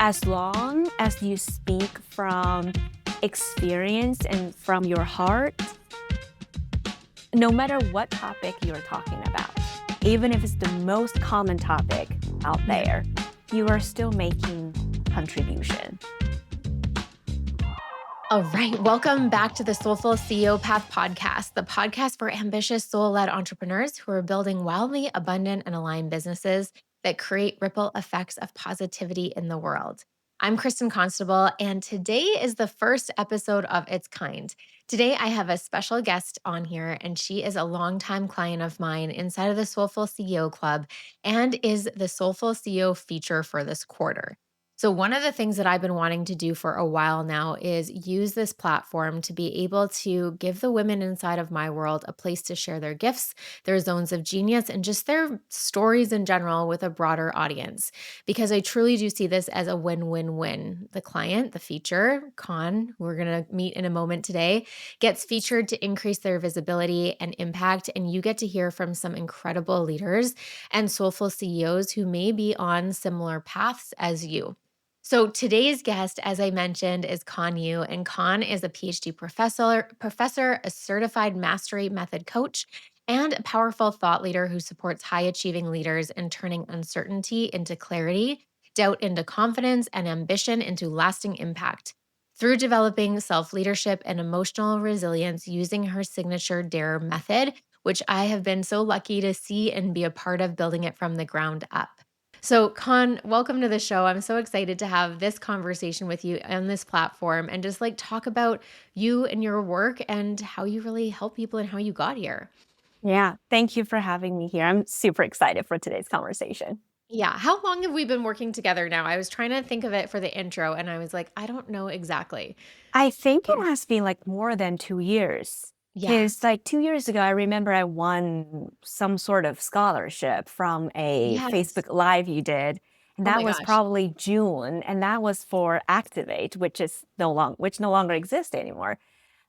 as long as you speak from experience and from your heart, no matter what topic you're talking about, even if it's the most common topic out there, you are still making contribution. All right. Welcome back to the Soulful CEO Path podcast, the podcast for ambitious soul-led entrepreneurs who are building wildly abundant and aligned businesses that create ripple effects of positivity in the world. I'm Kristen Constable, and today is the first episode of its kind. Today, I have a special guest on here, and she is a longtime client of mine inside of the Soulful CEO Club and is the Soulful CEO Feature for this quarter. So, one of the things that I've been wanting to do for a while now is use this platform to be able to give the women inside of my world a place to share their gifts, their zones of genius, and just their stories in general with a broader audience. Because I truly do see this as a win win win. The client, the feature, Kan, who we're going to meet in a moment today, gets featured to increase their visibility and impact. And you get to hear from some incredible leaders and soulful CEOs who may be on similar paths as you. So today's guest, as I mentioned, is Kan Yue, and Kan is a PhD professor, a certified mastery method coach, and a powerful thought leader who supports high-achieving leaders in turning uncertainty into clarity, doubt into confidence, and ambition into lasting impact through developing self-leadership and emotional resilience using her signature DARE method, which I have been so lucky to see and be a part of building it from the ground up. So, Kan, welcome to the show. I'm so excited to have this conversation with you on this platform and just like talk about you and your work and how you really help people and how you got here. Yeah, thank you for having me here. I'm super excited for today's conversation. Yeah. How long have we been working together now? I was trying to think of it for the intro and I was like, I don't know exactly. I think it Oh, has been like more than 2 years. yeah. Because like 2 years ago, I remember I won some sort of scholarship from a Yes. Facebook Live you did. And Oh that my was gosh. probably June. And that was for Activate, which no longer exists anymore.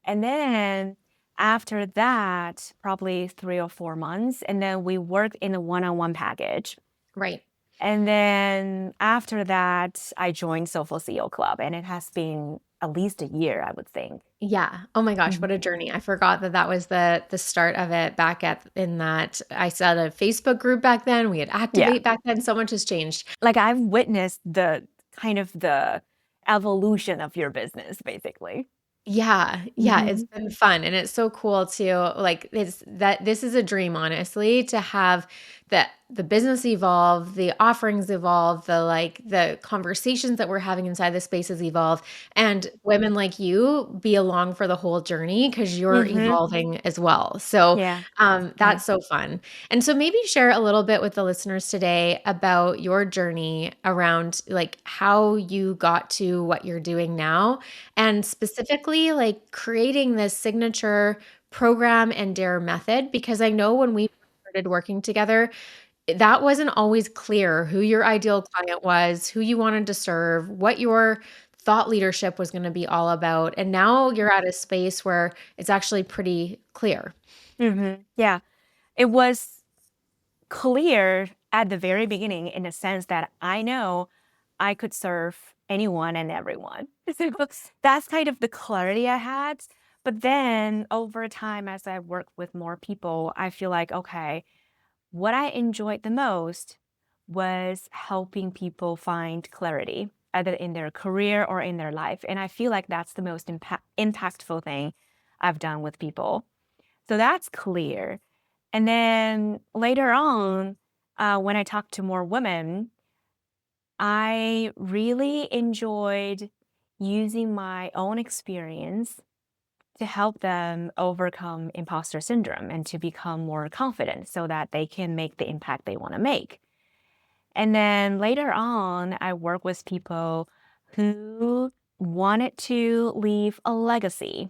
And then after that, probably 3 or 4 months. And then we worked in a one-on-one package. Right. And then after that, I joined Soulful CEO Club, and it has been at least a year, I would think. Yeah. Oh my gosh, what Mhm. a journey. I forgot that that was the start of it back at in that I said a Facebook group back then. We had Yeah. Activate back then. So much has changed. Like I've witnessed the kind of the evolution of your business, basically. Yeah, yeah, it's Mhm. been fun, and it's so cool to like, this is a dream, honestly, to have the business evolve, the offerings evolve, the conversations that we're having inside the spaces evolve, and women like you be along for the whole journey because 'cause you're Mhm. evolving as well. So, Yeah. that's Right. so fun. And so maybe share a little bit with the listeners today about your journey around, like, how you got to what you're doing now, and specifically, like, creating this signature program and DARE method, because I know when we started working together, that wasn't always clear who your ideal client was, who you wanted to serve, what your thought leadership was gonna be all about, and now you're at a space where it's actually pretty clear. Mhm. Yeah. It was clear at the very beginning in the sense that I know I could serve anyone and everyone. So that's kind of the clarity I had. But then over time, as I work with more people, I feel like, okay, what I enjoyed the most was helping people find clarity, either in their career or in their life. And I feel like that's the most impactful thing I've done with people. So that's clear. And then later on, when I talked to more women, I really enjoyed using my own experience to help them overcome imposter syndrome and to become more confident so that they can make the impact they want to make. And then later on, I work with people who wanted to leave a legacy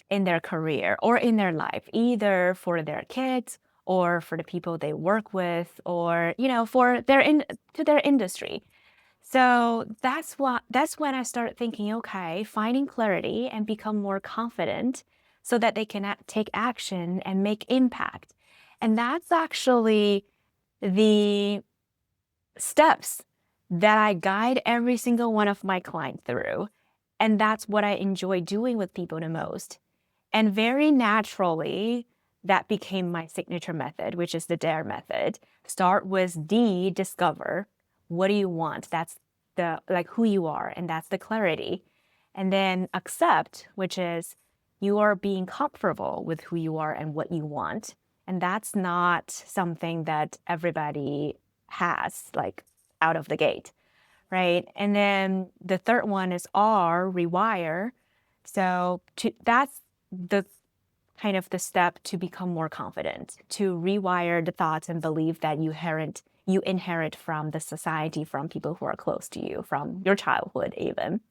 in their career or in their life, either for their kids or for the people they work with or, for to their industry. So that's when I started thinking, okay, finding clarity and become more confident so that they can take action and make impact. And that's actually the steps that I guide every single one of my clients through. And that's what I enjoy doing with people the most. And very naturally, that became my signature method, which is the DARE method. Start with D, discover. What do you want? That's the like who you are, and that's the clarity. And then accept, which is you are being comfortable with who you are and what you want. And that's not something that everybody has like out of the gate, right? And then the third one is R, rewire. So that's the kind of the step to become more confident, to rewire the thoughts and belief that you inherit from the society, from people who are close to you, from your childhood even.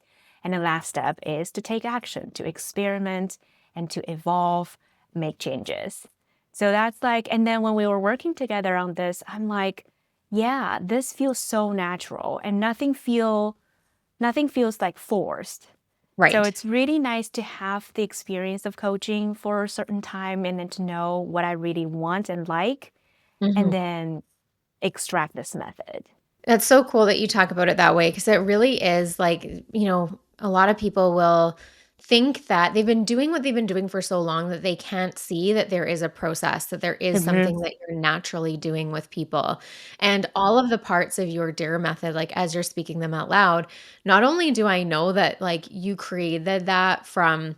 And the last step is to take action, to experiment and to evolve, make changes. So that's like, and then when we were working together on this, I'm like, yeah, this feels so natural and nothing feels like forced. So Right. it's really nice to have the experience of coaching for a certain time and then to know what I really want and like, and Mhm. then extract this method. That's so cool that you talk about it that way because it really is like, a lot of people will think that they've been doing what they've been doing for so long that they can't see that there is a process, that there is Hmm. something that you're naturally doing with people. And all of the parts of your DARE method, like as you're speaking them out loud, not only do I know that like you created that from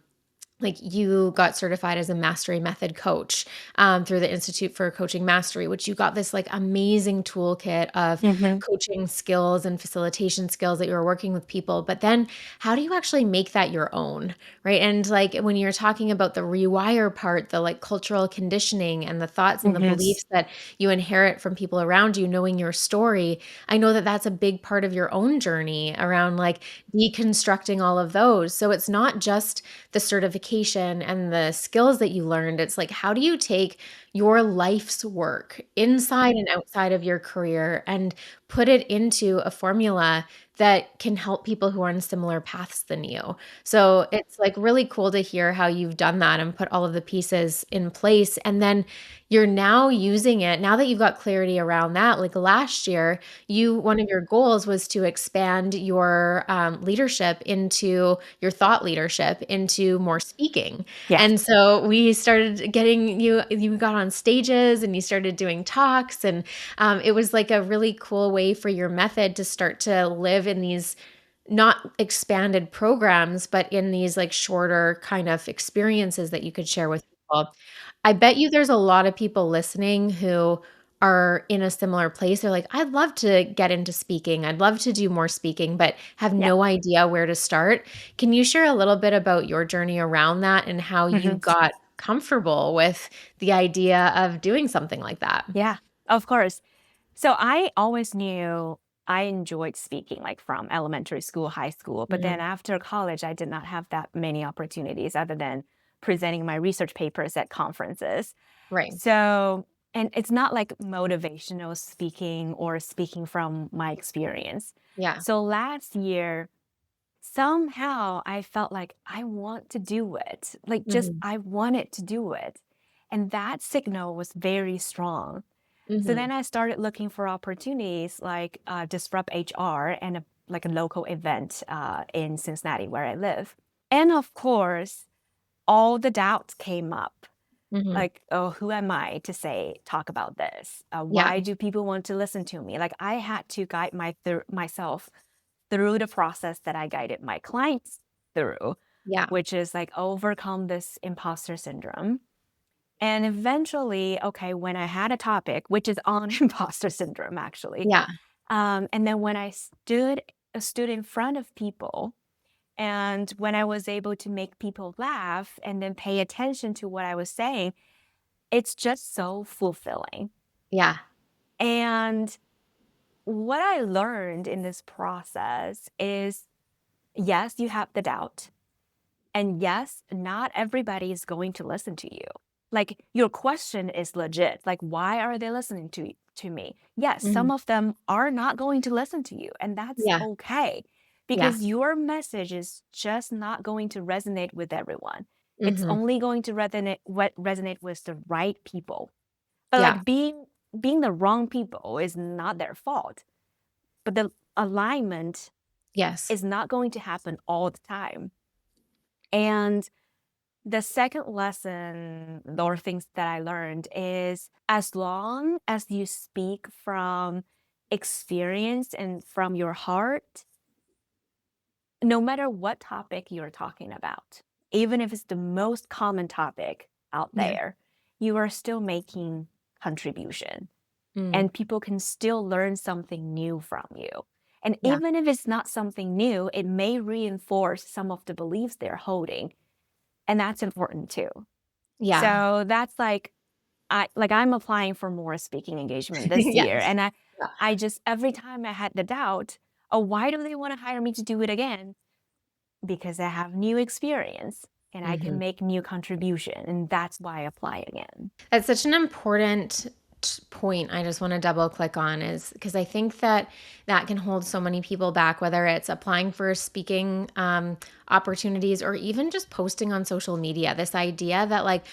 like you got certified as a mastery method coach through the Institute for Coaching Mastery, which you got this like amazing toolkit of Hmm. coaching skills and facilitation skills that you were working with people. But then how do you actually make that your own? Right. And like when you're talking about the rewire part, the like cultural conditioning and the thoughts and the Hmm. beliefs that you inherit from people around you, knowing your story, I know that that's a big part of your own journey around like deconstructing all of those. So it's not just the certification and the skills that you learned. It's like, how do you take your life's work inside and outside of your career and put it into a formula that can help people who are on similar paths than you? So it's like really cool to hear how you've done that and put all of the pieces in place. And then you're now using it now that you've got clarity around that. Like last year, one of your goals was to expand your leadership into your thought leadership into more speaking. Yeah. And so we started getting you got on stages and you started doing talks. And it was like a really cool way for your method to start to live in these not expanded programs, but in these like shorter kind of experiences that you could share with people. I bet you there's a lot of people listening who are in a similar place. They're like, I'd love to get into speaking. I'd love to do more speaking, but have Yeah. no idea where to start. Can you share a little bit about your journey around that and how you Hmm. got comfortable with the idea of doing something like that? Yeah, of course. So I always knew I enjoyed speaking, like from elementary school, high school. But then Mhm. after college, I did not have that many opportunities other than presenting my research papers at conferences. Right. So, and it's not like motivational speaking or speaking from my experience. Yeah. So last year, somehow I felt like I want to do it. Like just Mhm. I wanted to do it. And that signal was very strong. So Mhm. then I started looking for opportunities like Disrupt HR and like a local event in Cincinnati where I live. And of course, all the doubts came up Mhm. like, oh, who am I to talk about this? Yeah. Why do people want to listen to me? Like, I had to guide myself through the process that I guided my clients through, Yeah. which is like overcome this imposter syndrome. And eventually, okay, when I had a topic, which is on imposter syndrome, actually, Yeah. and then when I stood in front of people, and when I was able to make people laugh and then pay attention to what I was saying, it's just so fulfilling. Yeah. And what I learned in this process is yes, you have the doubt. And yes, not everybody is going to listen to you. Like your question is legit. Like, why are they listening to me? Yes, some Mhm. of them are not going to listen to you, and that's Yeah. okay Yeah. because your message is just not going to resonate with everyone. It's Mhm. only going to resonate with the right people. But Yeah. like being the wrong people is not their fault. But alignment Yes. is not going to happen all the time. And the second lesson or things that I learned is as long as you speak from experience and from your heart, no matter what topic you're talking about, even if it's the most common topic out Yeah. there, you are still making contribution Mm. and people can still learn something new from you. And Yeah. even if it's not something new, it may reinforce some of the beliefs they're holding. And that's important too. Yeah. So that's I'm applying for more speaking engagement this year. Yes. And Yeah. I just every time I had the doubt, oh, why do they want to hire me to do it again? Because I have new experience and I can Mhm. make new contribution. And that's why I apply again. That's such an important point I just want to double click on is because I think that that can hold so many people back, whether it's applying for speaking opportunities or even just posting on social media. This idea that, like,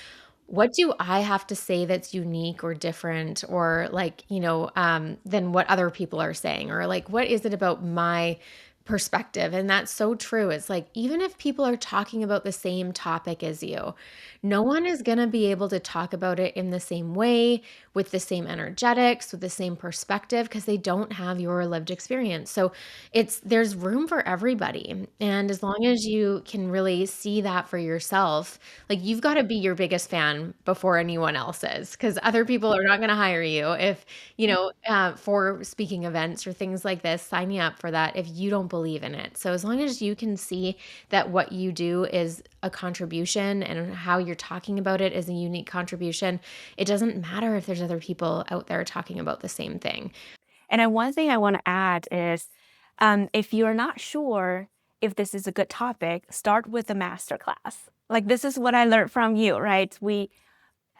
what do I have to say that's unique or different or like, than what other people are saying? Or like, what is it about my perspective? And that's so true. It's like, even if people are talking about the same topic as you, no one is going to be able to talk about it in the same way, with the same energetics, with the same perspective, because they don't have your lived experience. So there's room for everybody. And as long as you can really see that for yourself, like you've got to be your biggest fan before anyone else is, because other people are not going to hire you if, for speaking events or things like this, signing up for that if you don't believe in it. So as long as you can see that what you do is a contribution and how you're talking about it is a unique contribution, it doesn't matter if there's other people out there talking about the same thing. And then one thing I want to add is if you're not sure if this is a good topic, start with a master class. Like this is what I learned from you, right?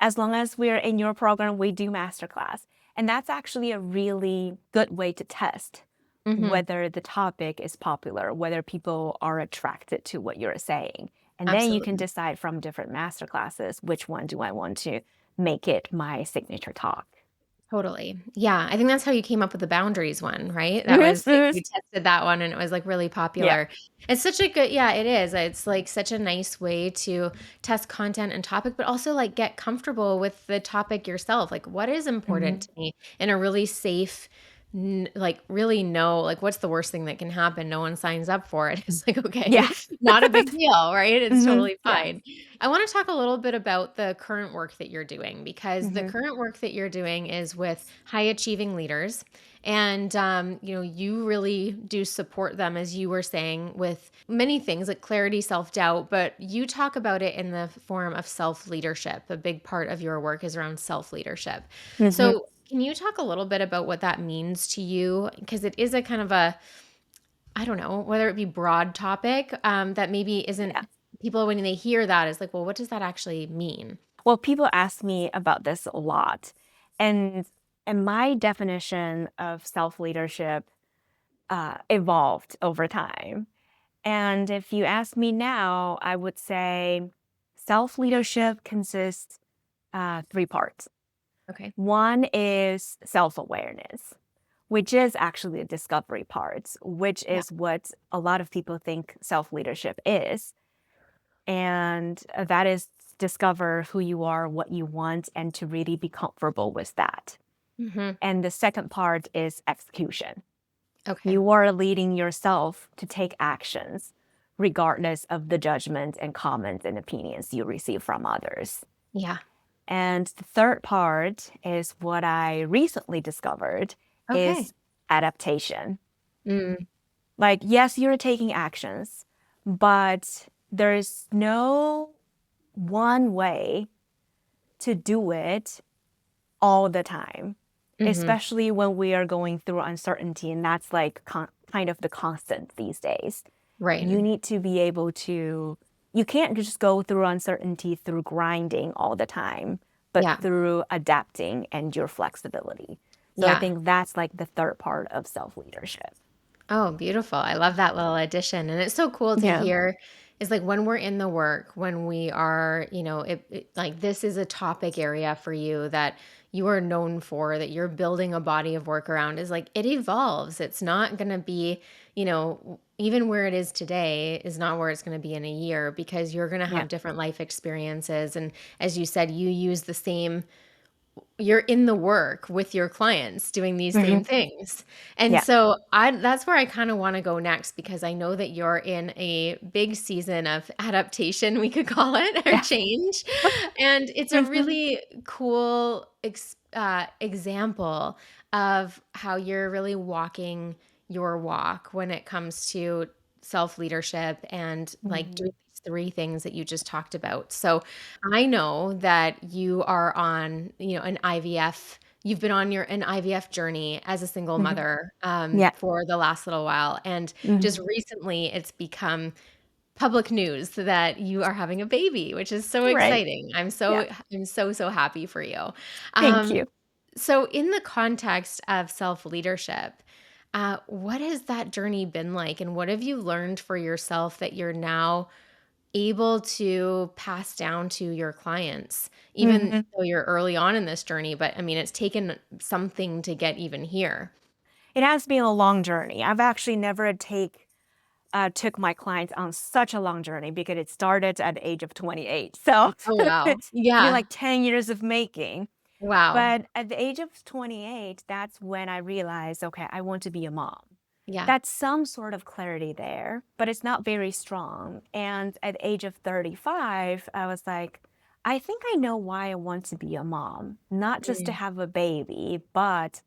As long as we're in your program, we do master class. And that's actually a really good way to test Mhm. whether the topic is popular, whether people are attracted to what you're saying. And then you can Absolutely. decide from different master classes, which one do I want to make it my signature talk. Totally. Yeah, I think that's how you came up with the boundaries one, right? That Yes, was like you yes. tested that one and it was like really Yeah. popular. It's such a good, yeah, it is. It's like such a nice way to test content and topic, but also like get comfortable with the topic yourself. Like what is important Mhm. to me in a really safe, like really know, like what's the worst thing that can happen? No one signs up for it. It's like, okay, Yeah. not a big deal, right? It's Mhm. totally Yeah. fine. I want to talk a little bit about the current work that you're doing because the Mhm. current work that you're doing is with high achieving leaders. And, you really do support them, as you were saying, with many things like clarity, self doubt, but you talk about it in the form of self leadership. A big part of your work is around self leadership. Mhm. So, can you talk a little bit about what that means to you? Because it is a kind of a, I don't know, whether it be broad topic that maybe isn't Yeah. people when they hear that is like, well, what does that actually mean? Well, people ask me about this a lot. And my definition of self-leadership evolved over time. And if you ask me now, I would say self-leadership consists three parts. Okay. One is self-awareness, which is actually the discovery part, which Yeah. is what a lot of people think self-leadership is. And that is discover who you are, what you want, and to really be comfortable with that. Hmm. And the second part is execution. Okay. You are leading yourself to take actions, regardless of the judgment and comments and opinions you receive from others. Yeah. And the third part is what I recently discovered Okay. is adaptation. Mm, Like, yes, you're taking actions, but there's no one way to do it all the time, mhm. especially when we are going through uncertainty. And that's like kind of the constant these days. Right. You need to be able to, you can't just go through uncertainty through grinding all the time, but Yeah. through adapting and your flexibility. So I Yeah. think that's like the third part of self leadership. Oh, beautiful. I love that little addition. And it's so cool to Yeah. hear is like when we're in the work, when we are, like this is a topic area for you that you are known for, that you're building a body of work around is like it evolves. It's not going to be, even where it is today is not where it's going to be in a year because you're going to Yeah. have different life experiences. And as you said, you use the same you're in the work with your clients doing these Mhm. same things. And Yeah. so I that's where I kind of want to go next because I know that you're in a big season of adaptation, we could call it, or Yeah. change. And it's a Mhm. really cool example of how you're really walking your walk when it comes to self leadership and like doing Mhm. these three things that you just talked about. So I know that you are on, an IVF. You've been on an IVF journey as a single Mhm. mother Yeah. for the last little while, and just Mhm. recently, it's become public news that you are having a baby, which is so Right. exciting. Yeah. I'm so happy for you. Thank Um, you. so, in the context of self leadership, what has that journey been like, and what have you learned for yourself that you're now able to pass down to your clients, even Mhm. though you're early on in this journey, but I mean, it's taken something to get even here. It has been a long journey. I've actually never took my clients on such a long journey because it started at the age of 28. So Oh, wow. it's been Yeah. like 10 years of making. Wow. But at the age of 28, that's when I realized, okay, I want to be a mom. Yeah. That's some sort of clarity there, but it's not very strong. And at the age of 35, I was like, I think I know why I want to be a mom, not just to Mm. have a baby, but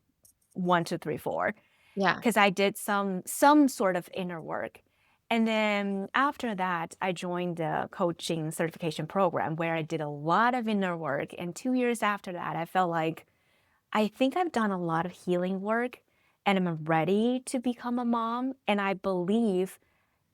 one, two, three, four. Yeah. Because I did some sort of inner work. And then after that, I joined the coaching certification program where I did a lot of inner work. And 2 years after that, I felt like I think I've done a lot of healing work and I'm ready to become a mom. And I believe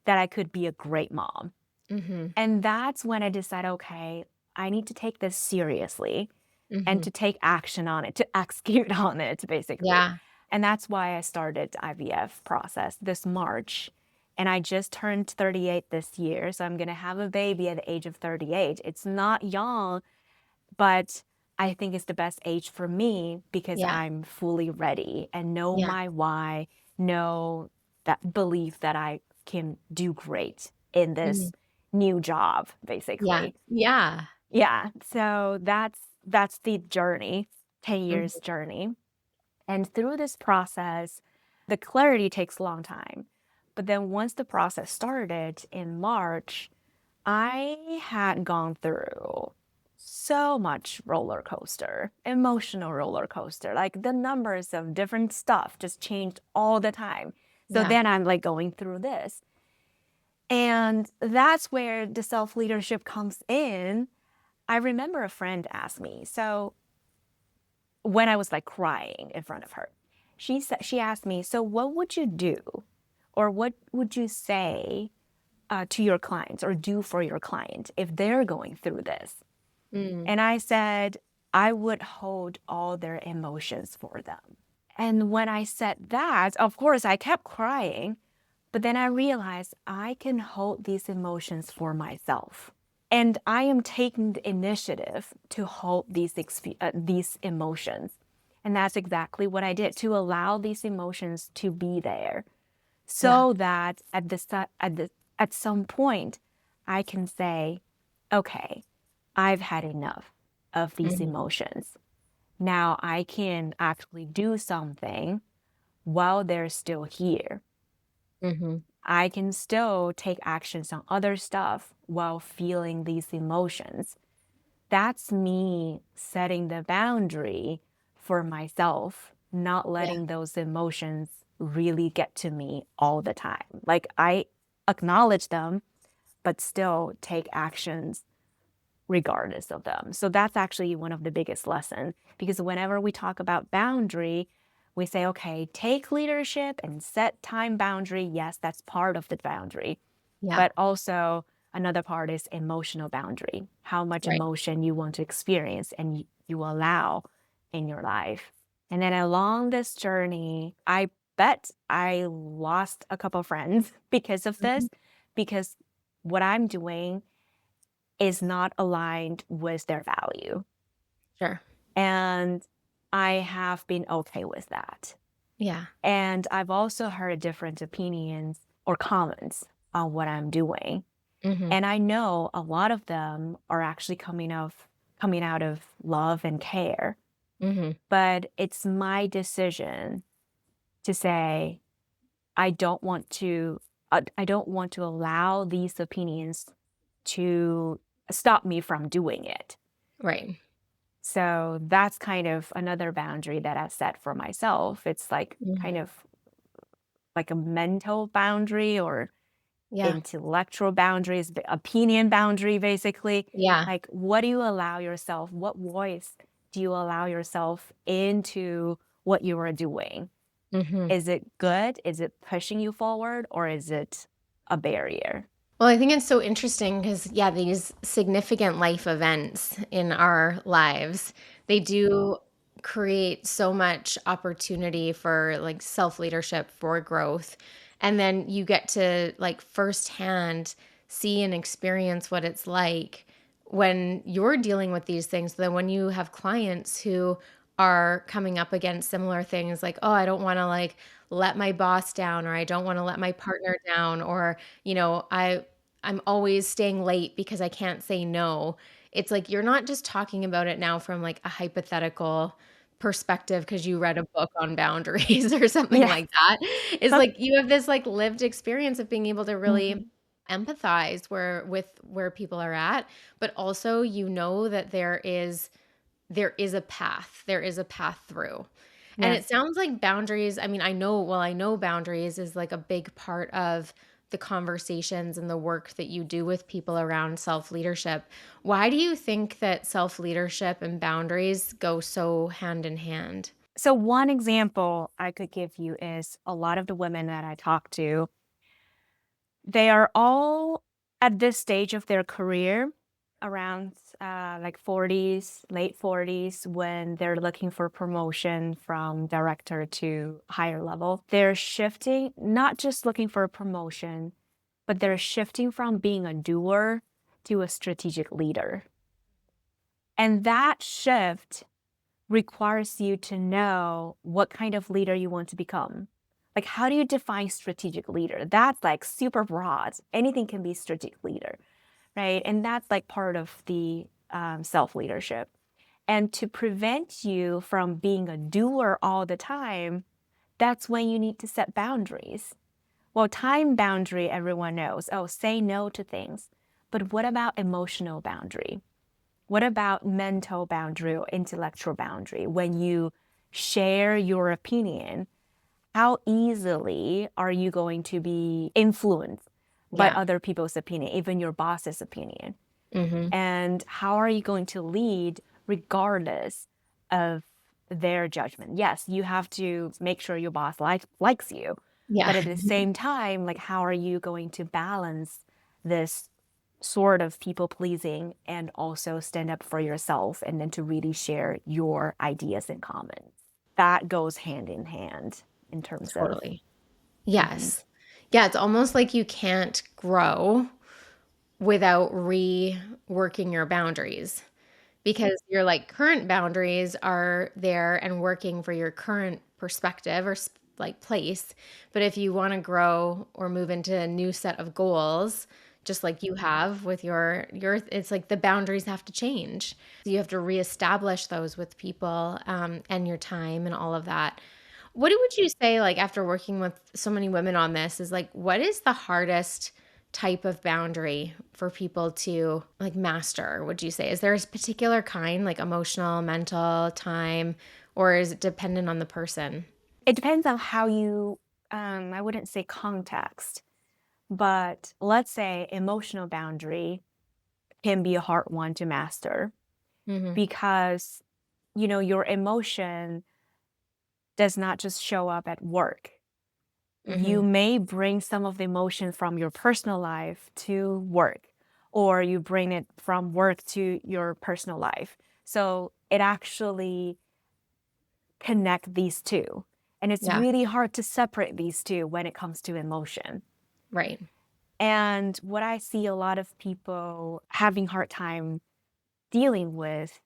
that I could be a great mom. Mhm. And that's when I decided, okay, I need to take this seriously and Mhm. to take action on it, to execute on it, basically. Yeah. And that's why I started the IVF process this March. And I just turned 38 this year. So I'm going to have a baby at the age of 38. It's not young, but I think it's the best age for me because Yeah. I'm fully ready and know Yeah. my why, know that belief that I can do great in this Mhm. new job, Yeah. basically. Yeah. Yeah. So that's the journey, 10 years Mhm. journey. And through this process, the clarity takes a long time. But then once the process started in March, I had gone through so much roller coaster, emotional roller coaster. Like the numbers of different stuff just changed all the time. So Yeah. then I'm like going through this. And that's where the self leadership comes in. I remember a friend asked me, so when I was like crying in front of her, she asked me, so what would you do or what would you say to your clients or do for your client if they're going through this? Mm. And I said, I would hold all their emotions for them. And when I said that, of course, I kept crying, but then I realized I can hold these emotions for myself. And I am taking the initiative to hold these emotions. And that's exactly what I did to allow these emotions to be there Yeah. so that at some point I can say, okay, I've had enough of these Mhm. emotions. Now I can actually do something while they're still here. Mhm. I can still take actions on other stuff while feeling these emotions. That's me setting the boundary for myself, not Yeah. letting those emotions really get to me all the time. Like I acknowledge them, but still take actions regardless of them. So that's actually one of the biggest lessons because whenever we talk about boundary, we say, okay, take leadership and set time boundary. Yes, that's part of the boundary. Yeah. But also another part is emotional boundary, how much Right. emotion you want to experience and you allow in your life. And then along this journey, I bet I lost a couple friends because of Mhm. this, because what I'm doing is not aligned with their value. Sure. And I have been okay with that. Yeah. And I've also heard different opinions or comments on what I'm doing. Mhm. And I know a lot of them are actually coming out of love and care. Mhm. But it's my decision to say, I don't want to I don't want to allow these opinions to stop me from doing it. Right. So that's kind of another boundary that I've set for myself. It's like Mhm. kind of like a mental boundary or Yeah. intellectual boundaries, the opinion boundary, basically. Yeah. Like, what do you allow yourself? What voice do you allow yourself into what you are doing? Mhm. Is it good? Is it pushing you forward or is it a barrier? Well, I think it's so interesting because, yeah, these significant life events in our lives, they do create so much opportunity for like self leadership, for growth. And then you get to like firsthand see and experience what it's like when you're dealing with these things. Then when you have clients who are coming up against similar things like, oh, I don't want to like let my boss down, or I don't want to let my partner down, or I'm always staying late because I can't say no. It's like you're not just talking about it now from like a hypothetical perspective because you read a book on boundaries or something Yeah. like that. It's like you have this like lived experience of being able to really Mhm. empathize where people are at, but also you know that there is a path. There is a path through. And it Yes. sounds like boundaries, I mean, I know boundaries is like a big part of the conversations and the work that you do with people around self-leadership. Why do you think that self-leadership and boundaries go so hand in hand? So, one example I could give you is a lot of the women that I talk to, they are all at this stage of their career around like 40s, late 40s, when they're looking for promotion from director to higher level. They're shifting, not just looking for a promotion, but they're shifting from being a doer to a strategic leader. And that shift requires you to know what kind of leader you want to become. Like, how do you define strategic leader? That's like super broad. Anything can be strategic leader, right? And that's like part of the self leadership. And to prevent you from being a doer all the time, that's when you need to set boundaries. Well, time boundary, everyone knows. Oh, say no to things. But what about emotional boundary? What about mental boundary or intellectual boundary? When you share your opinion, how easily are you going to be influenced by Yeah. other people's opinion, even your boss's opinion? Mhm. And how are you going to lead regardless of their judgment? Yes, you have to make sure your boss likes you, Yeah. but at the same time, like, how are you going to balance this sort of people pleasing and also stand up for yourself and then to really share your ideas and comments? That goes hand in hand in terms of. Totally. Mhm. Yes. Yeah, it's almost like you can't grow without reworking your boundaries. Because your, like, current boundaries are there and working for your current perspective or like, place, but if you wanna grow or move into a new set of goals, just like you have with your it's like the boundaries have to change. You have to reestablish those with people, and your time and all of that. What would you say, like, after working with so many women on this, is like, what is the hardest type of boundary for people to like master, would you say? Is there a particular kind, like emotional, mental, time, or is it dependent on the person? It depends on how you, I wouldn't say context, but let's say emotional boundary can be a hard one to master Mhm. because, your emotion does not just show up at work. You Mhm. may bring some of the emotion from your personal life to work, or you bring it from work to your personal life. So it actually connect these two. And it's Yeah. really hard to separate these two when it comes to emotion. Right. And what I see a lot of people having hard time dealing with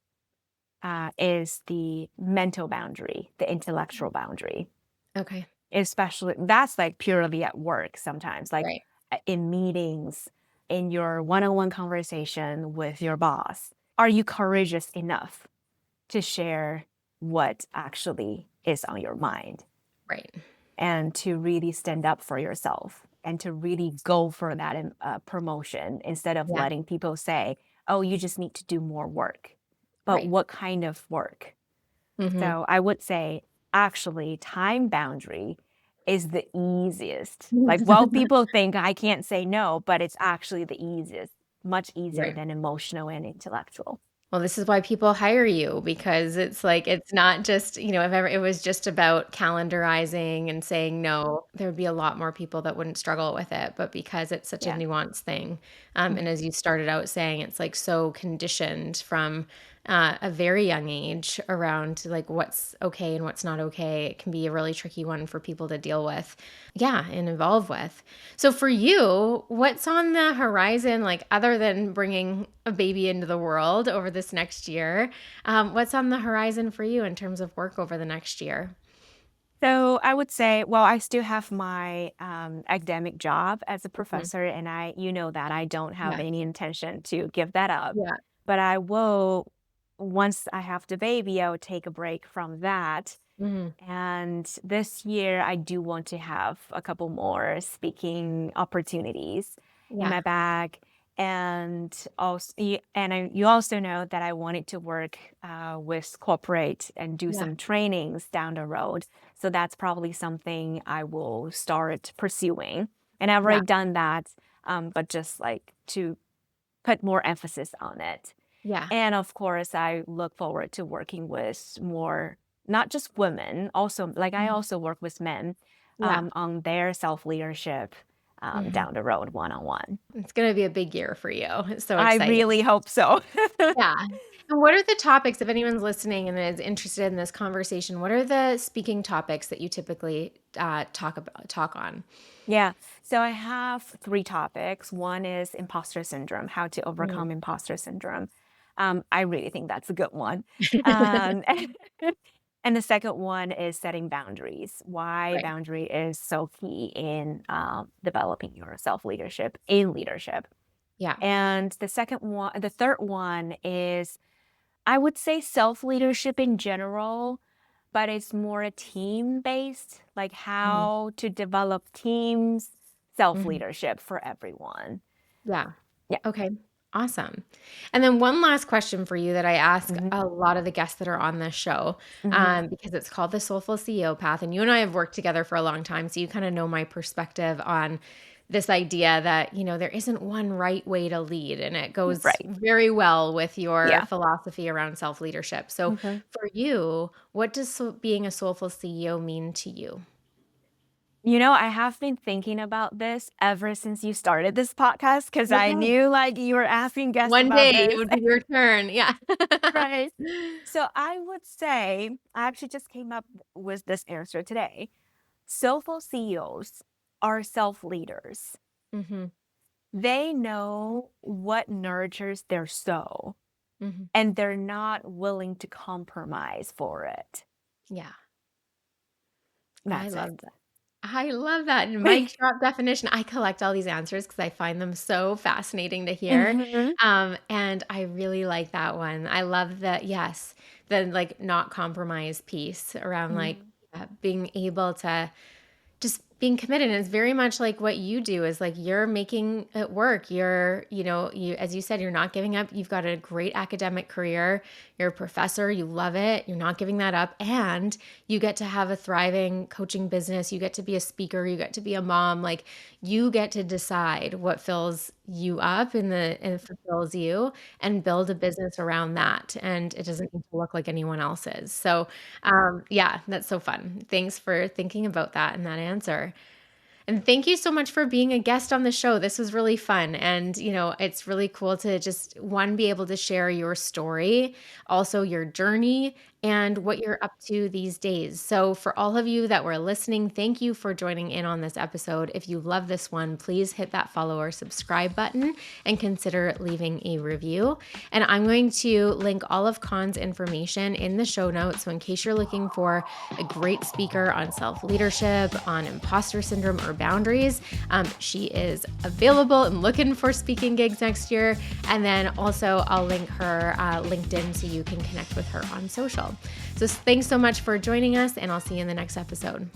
is the mental boundary, the intellectual boundary. Okay. Especially that's like purely at work sometimes, like Right. in meetings, in your one-on-one conversation with your boss. Are you courageous enough to share what actually is on your mind Right. and to really stand up for yourself and to really go for that promotion instead of Yeah. letting people say, oh, you just need to do more work. But Right. what kind of work? Mhm. So I would say actually time boundary is the easiest. Like, well, people think I can't say no, but it's actually the easiest, much easier Right. than emotional and intellectual. Well, this is why people hire you because it's like it's not just, if ever it was just about calendarizing and saying no, there would be a lot more people that wouldn't struggle with it. But because it's such a Yeah. nuanced thing, Mhm. and as you started out saying, it's like so conditioned from a very young age around like what's okay and what's not okay. It can be a really tricky one for people to deal with, yeah, and evolve with. So for you, what's on the horizon, like other than bringing a baby into the world over this next year? What's on the horizon for you in terms of work over the next year? So I would say, well, I still have my academic job as a Mhm. professor, and you know that I don't have Yeah, any intention to give that up. yeah, But I will, once I have the baby, I will take a break from that. mhm, And this year, I do want to have a couple more speaking opportunities in yeah, my bag. And also, you also know that I wanted to work with corporate and do yeah, some trainings down the road. So that's probably something I will start pursuing. And I've yeah, already done that, but just like to put more emphasis on it. yeah, And of course, I look forward to working with more, not just women, also, like I mhm, also work with men yeah, on their self leadership mhm. down the road one on one. It's gonna be a big year for you. It's so I exciting. really hope so. Yeah. And what are the topics, if anyone's listening and is interested in this conversation, what are the speaking topics that you typically talk on? Yeah. So I have three topics. One is imposter syndrome, how to Mm. overcome imposter syndrome. I really think that's a good one. Um, and the second one is setting boundaries, why Right. boundary is so key in developing your self leadership in leadership. Yeah. And the third one is, I would say self leadership in general, but it's more a team based, like Mhm. how to develop teams, self Mhm. leadership for everyone. Yeah. Yeah. Okay. Awesome. And then one last question for you that I ask Hmm. a lot of the guests that are on this show, Hmm. because it's called the Soulful CEO Path. And you and I have worked together for a long time. So you kind of know my perspective on this idea that, there isn't one right way to lead. And it goes Right. very well with your Yeah. philosophy around self leadership. So Hmm. for you, what does being a soulful CEO mean to you? I have been thinking about this ever since you started this podcast because I Okay. knew like you were asking guests One about day it this. would be your turn. Yeah. Right. So I would say, I actually just came up with this answer today. Soulful CEOs are self leaders. Hmm. They know what nurtures their soul, Hmm. and they're not willing to compromise for it. Yeah. I That's love it. that. I love that. Mic drop definition. I collect all these answers because I find them so fascinating to hear. Mhm. And I really like that one. I love that, yes, the like not compromise piece around like Mhm. being able to just being committed. And it's very much like what you do is like you're making it work. You, as you said, you're not giving up. You've got a great academic career. You're a professor. You love it. You're not giving that up. And you get to have a thriving coaching business. You get to be a speaker. You get to be a mom. Like you get to decide what fills you up and fulfills you and build a business around that. And it doesn't need to look like anyone else's. So yeah, that's so fun. Thanks for thinking about that and that answer. And thank you so much for being a guest on the show. This was really fun. And, it's really cool to just, one, be able to share your story, also your journey, and what you're up to these days. So, for all of you that were listening, thank you for joining in on this episode. If you love this one, please hit that follow or subscribe button and consider leaving a review. And I'm going to link all of Kan's information in the show notes. So, in case you're looking for a great speaker on self leadership, on imposter syndrome, or boundaries, she is available and looking for speaking gigs next year. And then also, I'll link her LinkedIn so you can connect with her on social. So thanks so much for joining us, and I'll see you in the next episode.